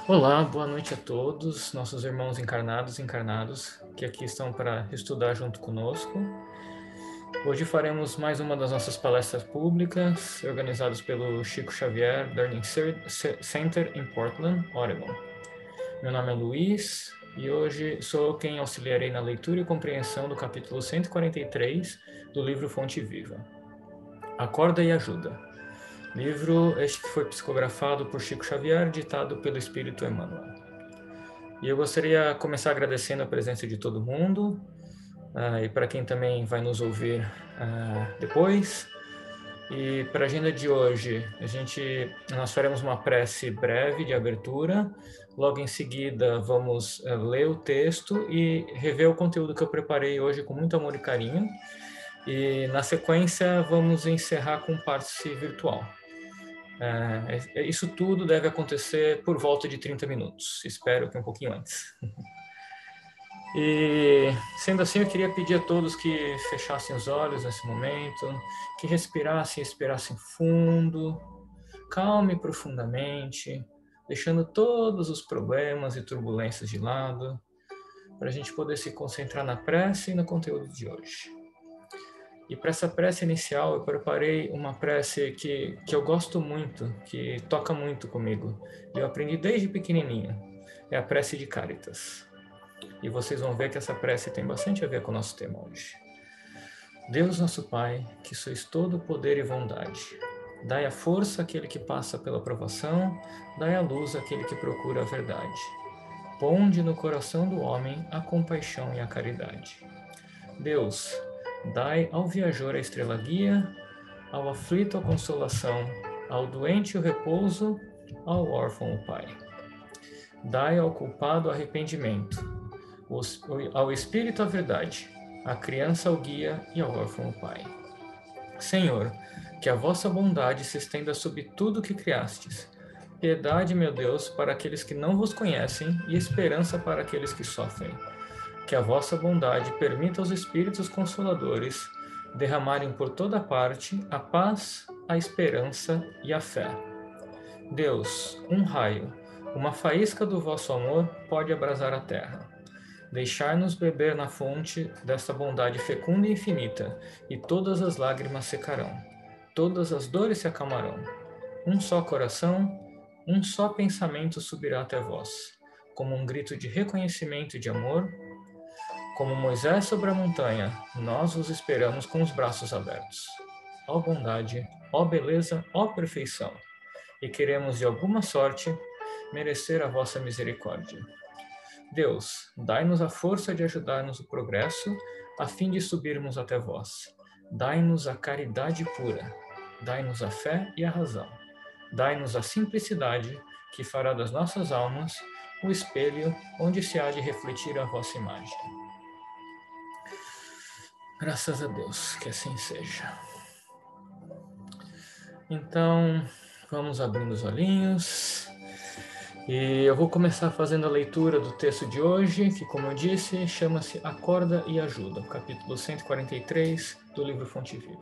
Olá, boa noite a todos, nossos irmãos encarnados e encarnados, que aqui estão para estudar junto conosco. Hoje faremos mais uma das nossas palestras públicas, organizadas pelo Chico Xavier Learning Center em Portland, Oregon. Meu nome é Luiz e hoje sou quem auxiliarei na leitura e compreensão do capítulo 143 do livro Fonte Viva. Acorda e ajuda. Livro este que foi psicografado por Chico Xavier, ditado pelo Espírito Emmanuel. E eu gostaria de começar agradecendo a presença de todo mundo, e para quem também vai nos ouvir depois. E para a agenda de hoje, nós faremos uma prece breve de abertura. Logo em seguida, vamos ler o texto e rever o conteúdo que eu preparei hoje com muito amor e carinho. E na sequência, vamos encerrar com parte virtual. Isso tudo deve acontecer por volta de 30 minutos. Espero que um pouquinho antes. E, sendo assim, eu queria pedir a todos que fechassem os olhos nesse momento, que respirassem, expirassem fundo, calme profundamente, deixando todos os problemas e turbulências de lado, para a gente poder se concentrar na prece e no conteúdo de hoje. E para essa prece inicial, eu preparei uma prece que eu gosto muito, que toca muito comigo. Eu aprendi desde pequenininho. É a prece de Cáritas. E vocês vão ver que essa prece tem bastante a ver com o nosso tema hoje. Deus nosso Pai, que sois todo poder e bondade, dai a força àquele que passa pela provação, dai a luz àquele que procura a verdade. Ponde no coração do homem a compaixão e a caridade. Deus, dai ao viajor a estrela guia, ao aflito a consolação, ao doente o repouso, ao órfão o Pai. Dai ao culpado arrependimento, ao espírito a verdade, à criança o guia e ao órfão o Pai. Senhor, que a vossa bondade se estenda sobre tudo que criastes. Piedade, meu Deus, para aqueles que não vos conhecem e esperança para aqueles que sofrem. Que a vossa bondade permita aos espíritos consoladores derramarem por toda parte a paz, a esperança e a fé. Deus, um raio, uma faísca do vosso amor pode abrasar a terra. Deixai-nos beber na fonte desta bondade fecunda e infinita, e todas as lágrimas secarão, todas as dores se acalmarão. Um só coração, um só pensamento subirá até vós, como um grito de reconhecimento e de amor. Como Moisés sobre a montanha, nós vos esperamos com os braços abertos. Ó bondade, ó beleza, ó perfeição, e queremos de alguma sorte merecer a vossa misericórdia. Deus, dai-nos a força de ajudar-nos o progresso, a fim de subirmos até vós. Dai-nos a caridade pura, dai-nos a fé e a razão. Dai-nos a simplicidade, que fará das nossas almas o espelho onde se há de refletir a vossa imagem. Graças a Deus, que assim seja. Então, vamos abrindo os olhinhos. E eu vou começar fazendo a leitura do texto de hoje, que, como eu disse, chama-se Acorda e Ajuda, capítulo 143 do livro Fonte Viva.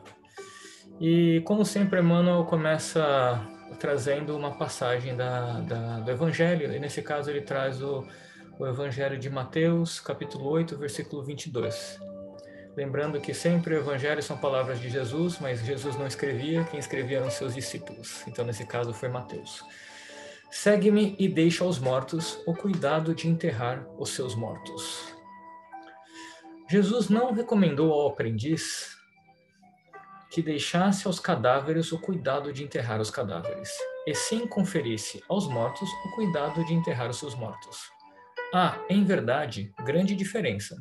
E, como sempre, Emmanuel começa trazendo uma passagem do Evangelho, e nesse caso ele traz o Evangelho de Mateus, capítulo 8, versículo 22. Lembrando que sempre o Evangelho são palavras de Jesus, mas Jesus não escrevia, quem escrevia eram seus discípulos. Então, nesse caso, foi Mateus. Segue-me e deixa aos mortos o cuidado de enterrar os seus mortos. Jesus não recomendou ao aprendiz que deixasse aos cadáveres o cuidado de enterrar os cadáveres, e sim conferisse aos mortos o cuidado de enterrar os seus mortos. Há, em verdade, grande diferença.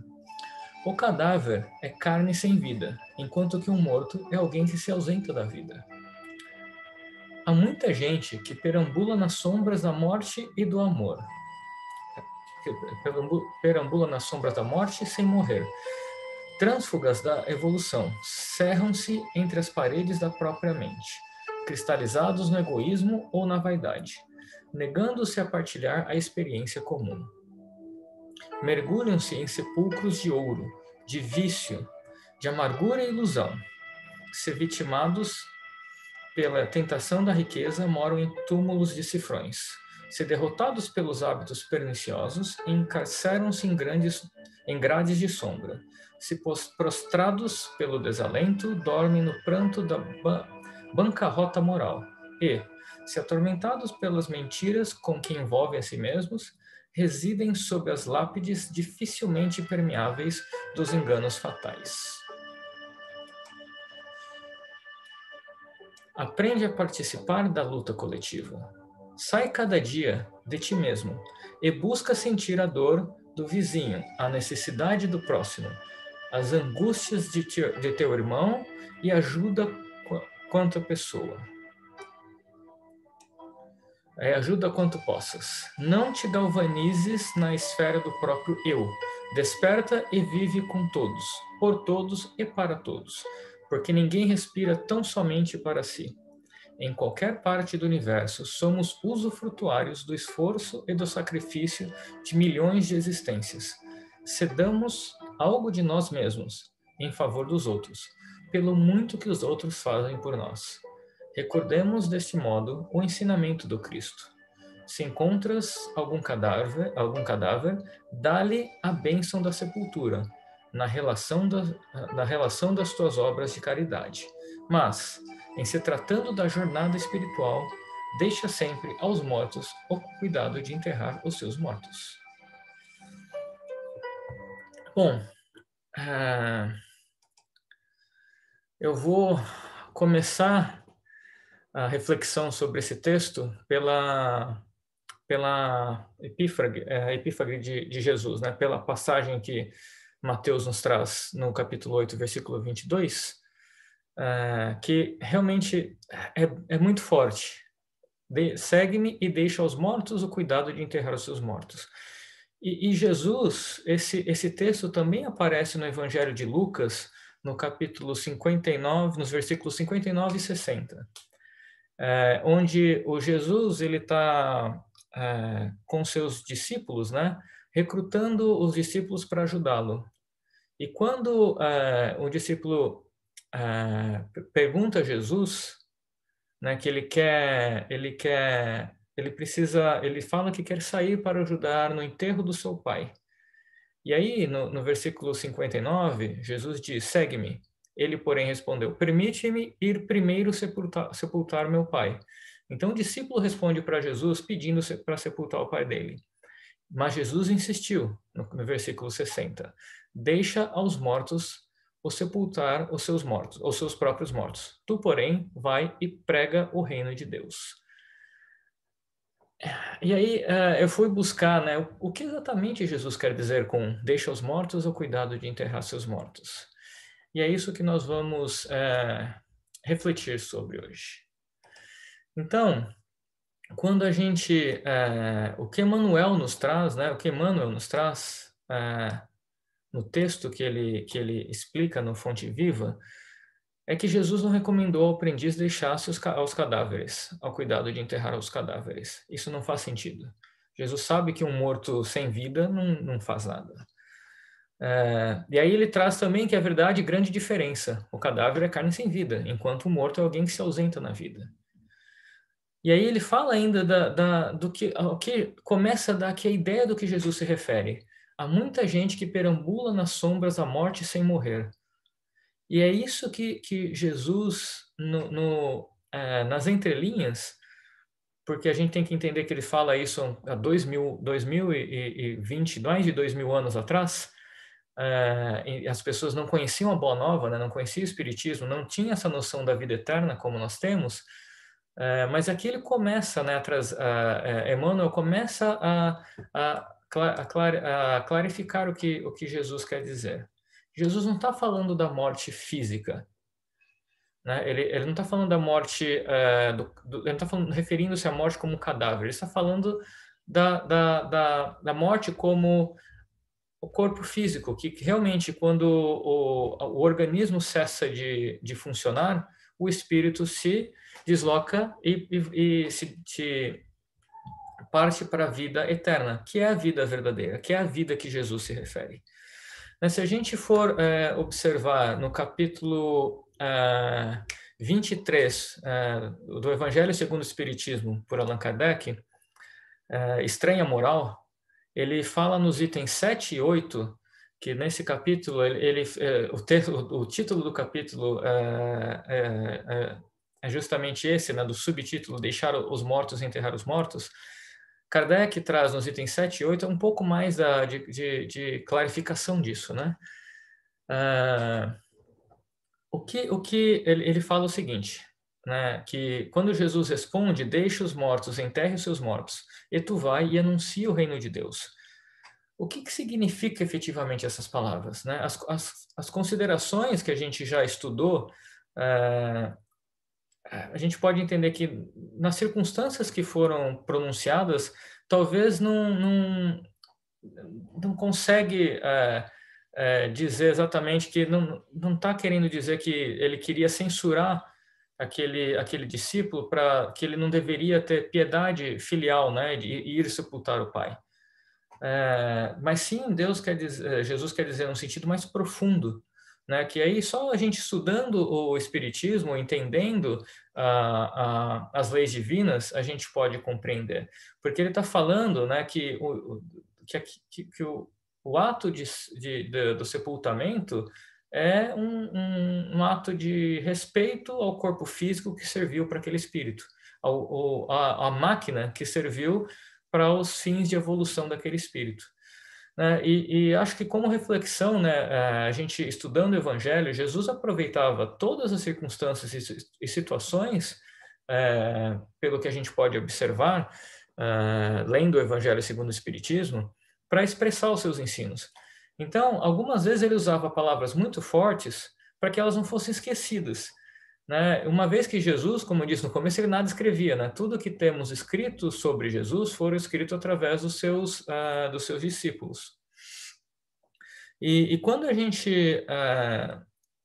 O cadáver é carne sem vida, enquanto que um morto é alguém que se ausenta da vida. Há muita gente que perambula nas sombras da morte e do amor. Perambula nas sombras da morte sem morrer. Trânsfugas da evolução, cerram-se entre as paredes da própria mente, cristalizados no egoísmo ou na vaidade, negando-se a partilhar a experiência comum. Mergulham-se em sepulcros de ouro, de vício, de amargura e ilusão. Se vitimados pela tentação da riqueza, moram em túmulos de cifrões. se derrotados pelos hábitos perniciosos, encarceram-se em grades de sombra. Se prostrados pelo desalento, dormem no pranto da bancarrota moral. E, se atormentados pelas mentiras com que envolvem a si mesmos, residem sob as lápides dificilmente permeáveis dos enganos fatais. Aprende a participar da luta coletiva. Sai cada dia de ti mesmo e busca sentir a dor do vizinho, a necessidade do próximo, as angústias de teu irmão e ajuda quanto pessoa. Ajuda quanto possas. Não te galvanizes na esfera do próprio eu. Desperta e vive com todos, por todos e para todos, porque ninguém respira tão somente para si. Em qualquer parte do universo, somos usufrutuários do esforço e do sacrifício de milhões de existências. Cedamos algo de nós mesmos em favor dos outros, pelo muito que os outros fazem por nós. Recordemos deste modo o ensinamento do Cristo. Se encontras algum cadáver, dá-lhe a bênção da sepultura, na relação das tuas obras de caridade. Mas, em se tratando da jornada espiritual, deixa sempre aos mortos o cuidado de enterrar os seus mortos. Bom, eu vou começar a reflexão sobre esse texto pela epífrase de Jesus, né? Pela passagem que Mateus nos traz no capítulo 8, versículo 22, que realmente é muito forte. Segue-me e deixa aos mortos o cuidado de enterrar os seus mortos. E Jesus, esse texto também aparece no Evangelho de Lucas, no capítulo 59, nos versículos 59 e 60, onde o Jesus ele está com seus discípulos, né, recrutando os discípulos para ajudá-lo. E quando o discípulo pergunta a Jesus, né, que ele fala que quer sair para ajudar no enterro do seu pai. E aí, no versículo 59, Jesus diz, segue-me. Ele, porém, respondeu, permite-me ir primeiro sepultar meu pai. Então, o discípulo responde para Jesus, pedindo para sepultar o pai dele. Mas Jesus insistiu, no versículo 60, deixa aos mortos o sepultar os seus mortos, os seus próprios mortos. Tu, porém, vai e prega o reino de Deus. E aí eu fui buscar, né, o que exatamente Jesus quer dizer com deixa os mortos o cuidado de enterrar seus mortos. E é isso que nós vamos refletir sobre hoje. Então, quando a gente, o que Emmanuel nos traz, né, no texto que ele explica no Fonte Viva, é que Jesus não recomendou ao aprendiz deixasse aos cadáveres, ao cuidado de enterrar os cadáveres. Isso não faz sentido. Jesus sabe que um morto sem vida não faz nada. E aí ele traz também que é verdade grande diferença. O cadáver é carne sem vida, enquanto o morto é alguém que se ausenta na vida. E aí ele fala ainda do que começa a dar aqui a ideia do que Jesus se refere. Há muita gente que perambula nas sombras da morte sem morrer. E é isso que Jesus, nas entrelinhas, porque a gente tem que entender que ele fala isso há 2020, mais de 2000 anos atrás, e as pessoas não conheciam a Boa Nova, né, não conheciam o Espiritismo, não tinham essa noção da vida eterna como nós temos, mas aqui ele começa, né, Emmanuel começa a clarificar o que Jesus quer dizer. Jesus não está falando da morte física, né? Ele não está falando da morte, ele não está referindo-se à morte como cadáver, ele está falando da morte como o corpo físico, que realmente quando o organismo cessa de funcionar, o espírito se desloca e se parte para a vida eterna, que é a vida verdadeira, que é a vida que Jesus se refere. Mas se a gente for observar no capítulo 23 do Evangelho segundo o Espiritismo, por Allan Kardec, estranha moral, ele fala nos itens 7 e 8, que nesse capítulo, o título do capítulo é justamente esse, né, do subtítulo, deixar os mortos enterrar os mortos. Kardec traz nos itens 7 e 8 um pouco mais de clarificação disso, né? O que ele fala o seguinte, né, que quando Jesus responde, deixe os mortos, enterre os seus mortos, e tu vai e anuncia o reino de Deus. O que significa efetivamente essas palavras, né? As considerações que a gente já estudou, a gente pode entender que nas circunstâncias que foram pronunciadas, talvez não consegue dizer exatamente que não está querendo dizer que ele queria censurar aquele discípulo para que ele não deveria ter piedade filial, né, de ir sepultar o pai. Mas sim, Jesus quer dizer num sentido mais profundo, né, que aí só a gente estudando o Espiritismo, entendendo as leis divinas, a gente pode compreender. Porque ele está falando, né, que o ato do sepultamento é um ato de respeito ao corpo físico que serviu para aquele espírito, a máquina que serviu para os fins de evolução daquele espírito. Né? E acho que como reflexão, né, a gente estudando o Evangelho, Jesus aproveitava todas as circunstâncias e situações, pelo que a gente pode observar, lendo o Evangelho segundo o Espiritismo, para expressar os seus ensinos. Então, algumas vezes ele usava palavras muito fortes para que elas não fossem esquecidas. Né? Uma vez que Jesus, como eu disse no começo, ele nada escrevia, né? Tudo que temos escrito sobre Jesus foram escrito através dos seus discípulos. E quando a gente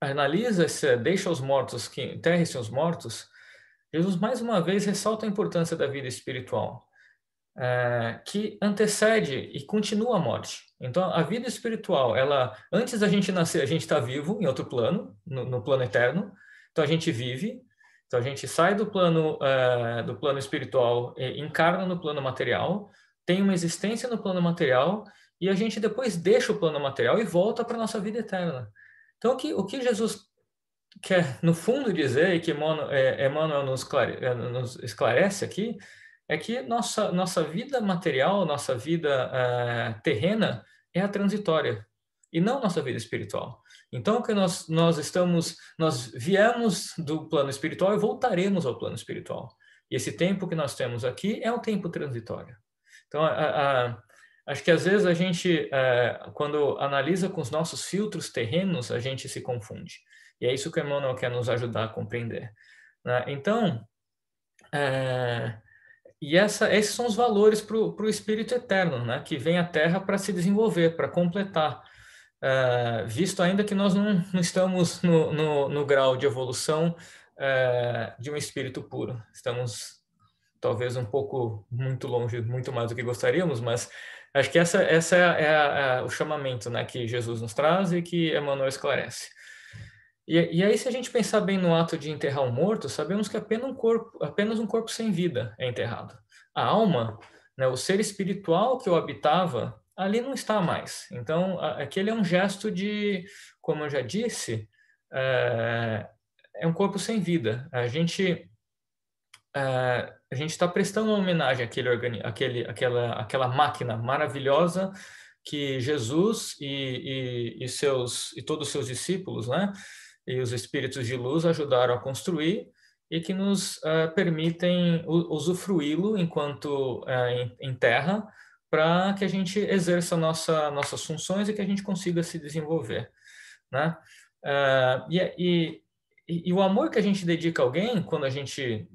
analisa deixa os mortos, que enterre seus mortos, Jesus mais uma vez ressalta a importância da vida espiritual, que antecede e continua a morte. Então, a vida espiritual, ela antes da gente nascer, a gente está vivo em outro plano, no plano eterno. Então a gente vive, então a gente sai do plano espiritual, encarna no plano material, tem uma existência no plano material e a gente depois deixa o plano material e volta para a nossa vida eterna. Então o que Jesus quer, no fundo, dizer, e que Emmanuel nos esclarece aqui, é que nossa vida material, nossa vida terrena é a transitória e não nossa vida espiritual. Então, que nós viemos do plano espiritual e voltaremos ao plano espiritual. E esse tempo que nós temos aqui é um tempo transitório. Então, acho que às vezes a gente, quando analisa com os nossos filtros terrenos, a gente se confunde. E é isso que o Emmanuel quer nos ajudar a compreender. Né? Então, esses são os valores para o espírito eterno, né? Que vem à Terra para se desenvolver, para completar. Visto ainda que nós não estamos no grau de evolução de um espírito puro. Estamos talvez um pouco muito longe, muito mais do que gostaríamos, mas acho que essa é o chamamento, né, que Jesus nos traz e que Emmanuel esclarece. E aí, se a gente pensar bem no ato de enterrar um morto, sabemos que apenas um corpo sem vida é enterrado. A alma, né, o ser espiritual que o habitava, ali não está mais. Então, aquele é um gesto de, como eu já disse, é um corpo sem vida. A gente está prestando uma homenagem àquela máquina maravilhosa que Jesus e todos os seus discípulos, né, e os espíritos de luz ajudaram a construir e que nos permitem usufruí-lo enquanto em terra, para que a gente exerça nossas funções e que a gente consiga se desenvolver, né? E o amor que a gente dedica a alguém, quando a gente,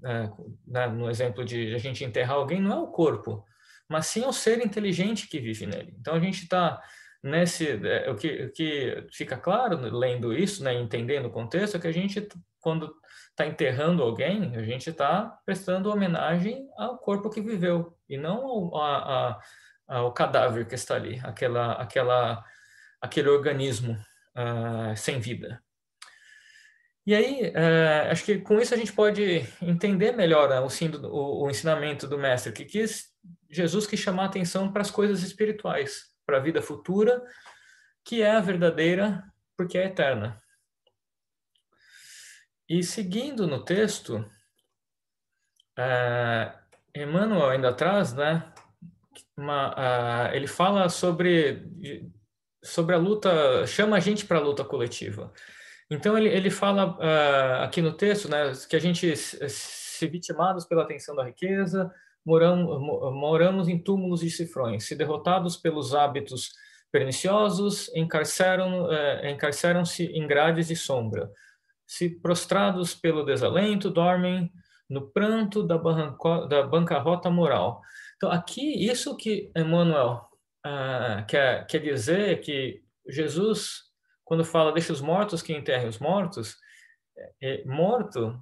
no exemplo de a gente enterrar alguém, não é o corpo, mas sim o ser inteligente que vive nele. Então a gente está o que fica claro lendo isso, né, entendendo o contexto, é que a gente, quando está enterrando alguém, a gente está prestando homenagem ao corpo que viveu e não ao cadáver que está ali, aquele organismo sem vida. E aí, acho que com isso a gente pode entender melhor, né, o ensinamento do mestre, que quis Jesus que chama a atenção para as coisas espirituais, para a vida futura, que é a verdadeira, porque é eterna. E seguindo no texto, Emmanuel ainda traz, né, ele fala sobre a luta, chama a gente para a luta coletiva. Então ele fala aqui no texto, né, que a gente se vitimados pela tensão da riqueza, moramos em túmulos de cifrões, se derrotados pelos hábitos perniciosos, encarceram-se em grades de sombra, se prostrados pelo desalento, dormem no pranto da bancarrota moral. Então, aqui, isso que Emmanuel quer dizer que Jesus, quando fala deixa os mortos que enterrem os mortos, morto,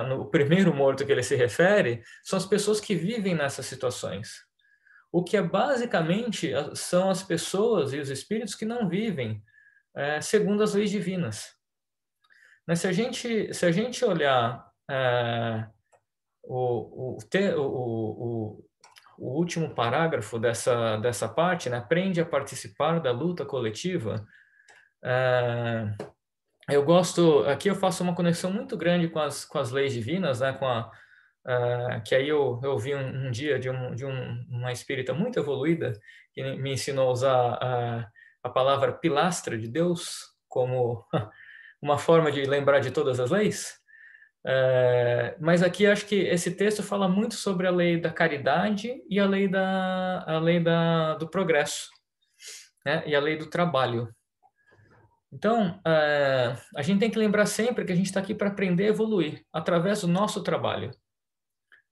no primeiro morto que ele se refere, são as pessoas que vivem nessas situações. O que é basicamente são as pessoas e os espíritos que não vivem segundo as leis divinas. Mas se a gente olhar o último parágrafo dessa parte, né, aprende a participar da luta coletiva, eu gosto, aqui eu faço uma conexão muito grande com as leis divinas, né, que aí eu ouvi um dia de uma espírita muito evoluída que me ensinou a usar a palavra pilastra de Deus como uma forma de lembrar de todas as leis. Mas aqui acho que esse texto fala muito sobre a lei da caridade e a lei do progresso, né? E a lei do trabalho. Então, a gente tem que lembrar sempre que a gente está aqui para aprender a evoluir através do nosso trabalho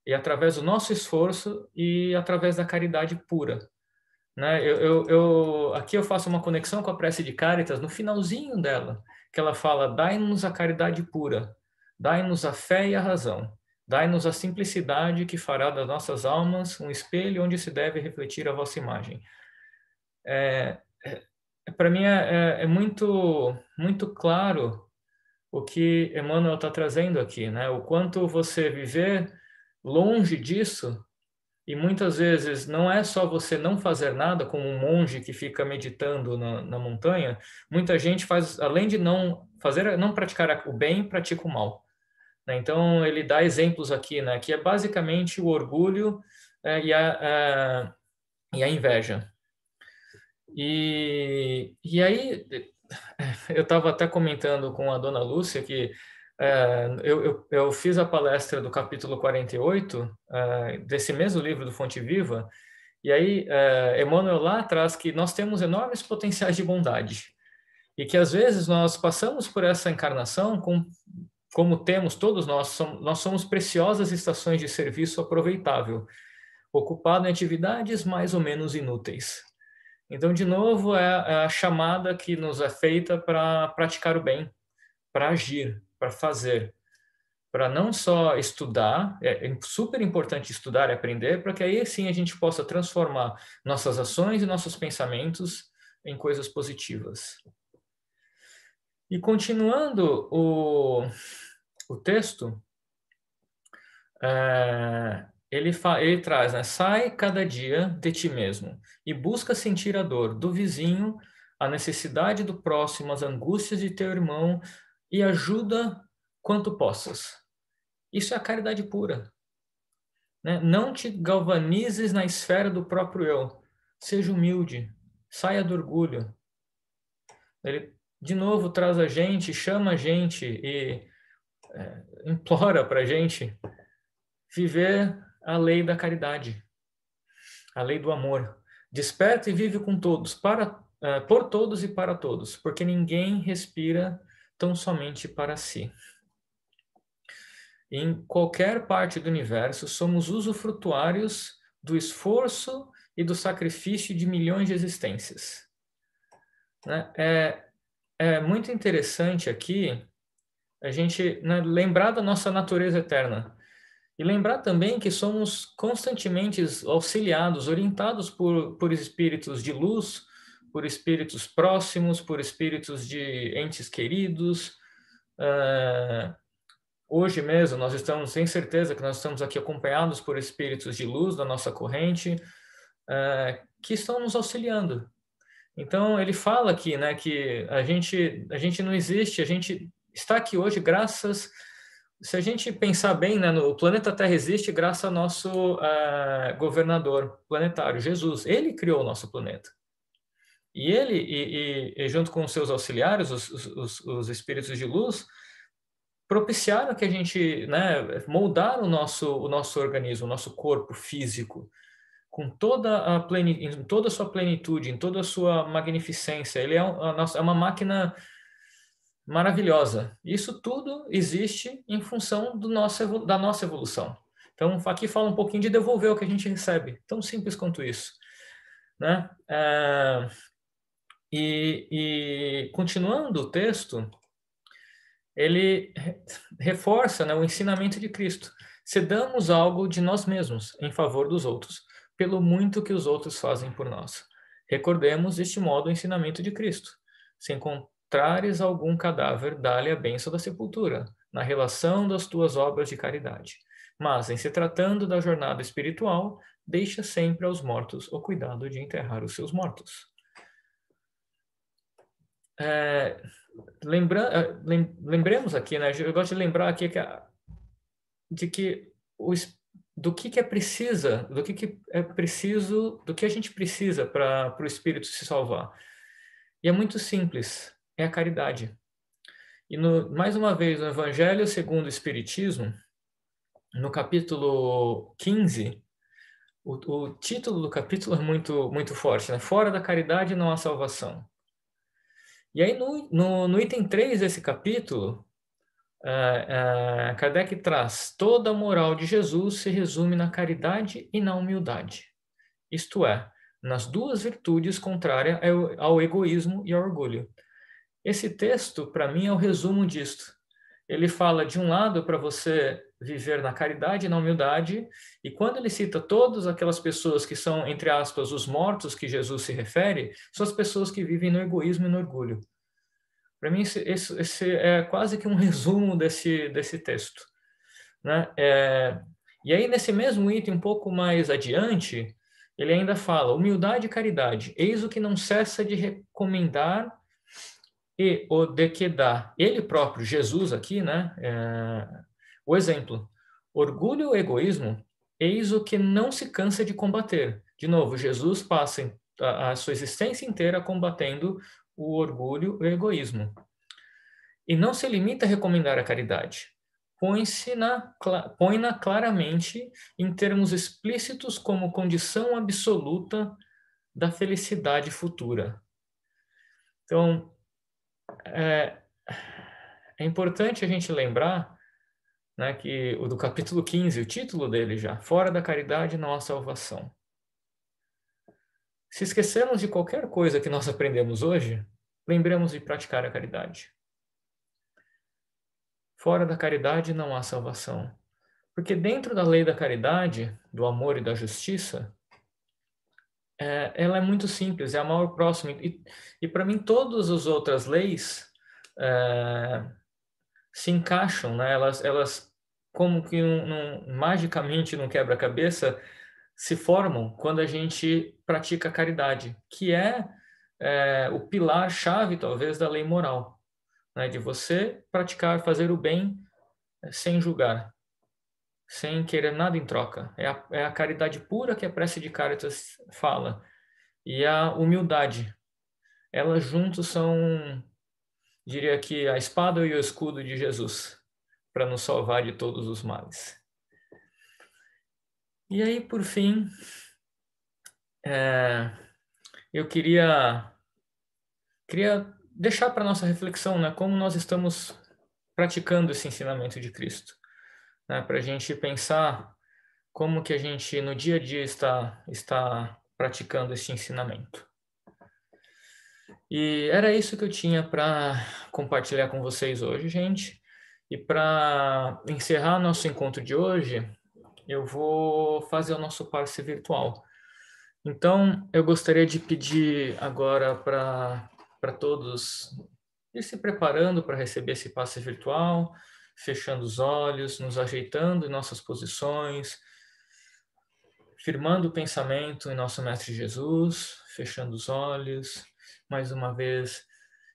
e através do nosso esforço e através da caridade pura, né? Aqui eu faço uma conexão com a prece de Cáritas no finalzinho dela, que ela fala: dai-nos a caridade pura, dai-nos a fé e a razão, dai-nos a simplicidade que fará das nossas almas um espelho onde se deve refletir a vossa imagem. Para mim é muito, muito claro o que Emmanuel está trazendo aqui, né? O quanto você viver longe disso, e muitas vezes não é só você não fazer nada, como um monge que fica meditando na montanha. Muita gente faz, além de não praticar o bem, pratica o mal, né? Então ele dá exemplos aqui, né? Que é basicamente o orgulho e a inveja. E aí eu estava até comentando com a dona Lúcia que eu fiz a palestra do capítulo 48 desse mesmo livro do Fonte Viva, e aí Emmanuel lá traz que nós temos enormes potenciais de bondade e que às vezes nós passamos por essa encarnação como temos, todos nós somos preciosas estações de serviço aproveitável, ocupado em atividades mais ou menos inúteis. Então, de novo, é a chamada que nos é feita para praticar o bem, para agir, para fazer, para não só estudar, é super importante estudar e aprender, para que aí sim a gente possa transformar nossas ações e nossos pensamentos em coisas positivas. E continuando o texto, ele traz, né? Sai cada dia de ti mesmo e busca sentir a dor do vizinho, a necessidade do próximo, as angústias de teu irmão e ajuda quanto possas. Isso é a caridade pura, né? Não te galvanizes na esfera do próprio eu. Seja humilde, saia do orgulho. Ele, de novo, traz a gente, chama a gente e implora para a gente viver a lei da caridade, a lei do amor. Desperta e vive com todos, por todos e para todos, porque ninguém respira tão somente para si. Em qualquer parte do universo, somos usufrutuários do esforço e do sacrifício de milhões de existências. É muito interessante aqui a gente, né, lembrar da nossa natureza eterna. E lembrar também que somos constantemente auxiliados, orientados por espíritos de luz, por espíritos próximos, por espíritos de entes queridos, Hoje mesmo, nós estamos sem certeza que nós estamos aqui acompanhados por espíritos de luz da nossa corrente, que estão nos auxiliando. Então, ele fala aqui, né, que a gente não existe, a gente está aqui hoje graças, se a gente pensar bem, né, o planeta Terra existe graças ao nosso governador planetário, Jesus. Ele criou o nosso planeta. E ele, e junto com os seus auxiliares, os espíritos de luz, propiciaram que a gente, né, moldar o nosso organismo, o nosso corpo físico, com toda em toda a sua plenitude, em toda a sua magnificência. Ele é, é uma máquina maravilhosa. Isso tudo existe em função da nossa evolução. Então, aqui fala um pouquinho de devolver o que a gente recebe. Tão simples quanto isso, né? Continuando o texto, ele reforça, né, o ensinamento de Cristo. Cedamos algo de nós mesmos em favor dos outros, pelo muito que os outros fazem por nós. Recordemos deste modo o ensinamento de Cristo. Se encontrares algum cadáver, dá-lhe a bênção da sepultura, na relação das tuas obras de caridade. Mas, em se tratando da jornada espiritual, deixa sempre aos mortos o cuidado de enterrar os seus mortos. Lembremos aqui, né? Eu gosto de lembrar aqui do que é precisa, do que é preciso, do que a gente precisa para o espírito se salvar. E é muito simples, é a caridade. E mais uma vez, no Evangelho segundo o Espiritismo, no capítulo 15, o título do capítulo é muito forte, né? Fora da caridade não há salvação. E aí, no item 3 desse capítulo, Kardec traz: toda a moral de Jesus se resume na caridade e na humildade. Isto é, nas duas virtudes contrárias ao egoísmo e ao orgulho. Esse texto, para mim, é o resumo disto. Ele fala, de um lado, para você viver na caridade e na humildade, e quando ele cita todas aquelas pessoas que são, entre aspas, os mortos que Jesus se refere, são as pessoas que vivem no egoísmo e no orgulho. Para mim, esse é quase que um resumo desse texto, né? E aí, nesse mesmo item, um pouco mais adiante, ele ainda fala: humildade e caridade, eis o que não cessa de recomendar e o de que dá. Ele próprio, Jesus aqui, né? O exemplo: orgulho e egoísmo, eis o que não se cansa de combater. De novo, Jesus passa a sua existência inteira combatendo o orgulho e o egoísmo. E não se limita a recomendar a caridade. Põe-na claramente em termos explícitos como condição absoluta da felicidade futura. Então, é importante a gente lembrar, né, que o do capítulo 15, o título dele já, fora da caridade não há salvação. Se esquecermos de qualquer coisa que nós aprendemos hoje, lembremos de praticar a caridade. Fora da caridade não há salvação. Porque dentro da lei da caridade, do amor e da justiça, ela é muito simples, é amar o próximo. E para mim, todas as outras leis se encaixam, né? Elas como que magicamente num quebra-cabeça, se formam quando a gente pratica a caridade, que é o pilar-chave, talvez, da lei moral, né? De você praticar, fazer o bem sem julgar, sem querer nada em troca. É a caridade pura que a prece de Caritas fala. E a humildade. Elas juntos são, diria que, a espada e o escudo de Jesus, para nos salvar de todos os males. E aí, por fim, eu queria deixar para nossa reflexão, né, como nós estamos praticando esse ensinamento de Cristo, né, para a gente pensar como que a gente no dia a dia está praticando esse ensinamento. E era isso que eu tinha para compartilhar com vocês hoje, gente. E para encerrar nosso encontro de hoje, eu vou fazer o nosso passe virtual. Então, eu gostaria de pedir agora para todos ir se preparando para receber esse passe virtual, fechando os olhos, nos ajeitando em nossas posições, firmando o pensamento em nosso Mestre Jesus, fechando os olhos, mais uma vez,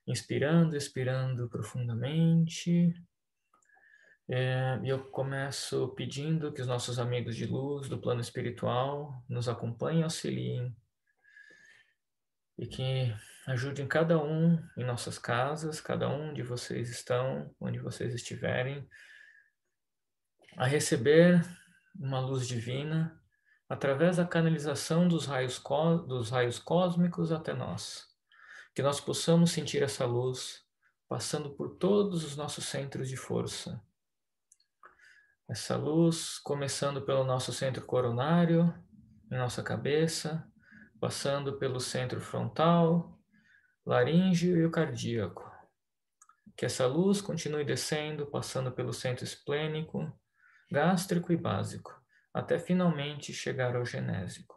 inspirando, expirando profundamente. E eu começo pedindo que os nossos amigos de luz do plano espiritual nos acompanhem e auxiliem e que ajudem cada um em nossas casas, cada um de vocês estão, onde vocês estiverem, a receber uma luz divina através da canalização dos raios cósmicos até nós. Que nós possamos sentir essa luz passando por todos os nossos centros de força. Essa luz começando pelo nosso centro coronário, em nossa cabeça, passando pelo centro frontal, laríngeo e o cardíaco. Que essa luz continue descendo, passando pelo centro esplênico, gástrico e básico, até finalmente chegar ao genésico.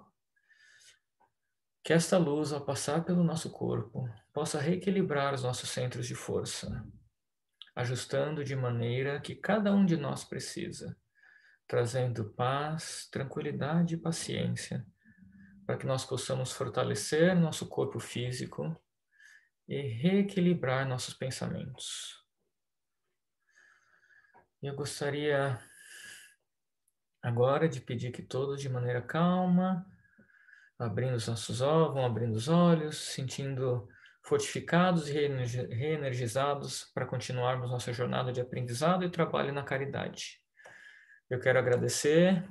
Que esta luz, ao passar pelo nosso corpo, possa reequilibrar os nossos centros de força, ajustando de maneira que cada um de nós precisa, trazendo paz, tranquilidade e paciência, para que nós possamos fortalecer nosso corpo físico e reequilibrar nossos pensamentos. Eu gostaria agora de pedir que todos, de maneira calma, abrindo os nossos olhos, vão abrindo os olhos, sentindo fortificados e reenergizados para continuarmos nossa jornada de aprendizado e trabalho na caridade. Eu quero agradecer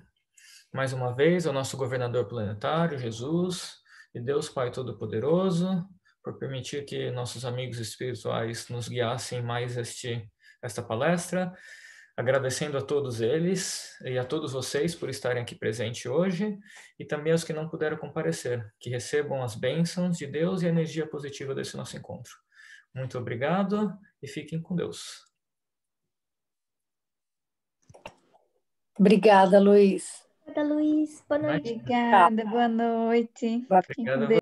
mais uma vez ao nosso governador planetário, Jesus, e Deus Pai Todo-Poderoso, por permitir que nossos amigos espirituais nos guiassem mais esta palestra. Agradecendo a todos eles e a todos vocês por estarem aqui presentes hoje e também aos que não puderam comparecer, que recebam as bênçãos de Deus e a energia positiva desse nosso encontro. Muito obrigado e fiquem com Deus. Obrigada, Luiz. Obrigada, Luiz. Boa noite. Obrigada, boa noite. Obrigada.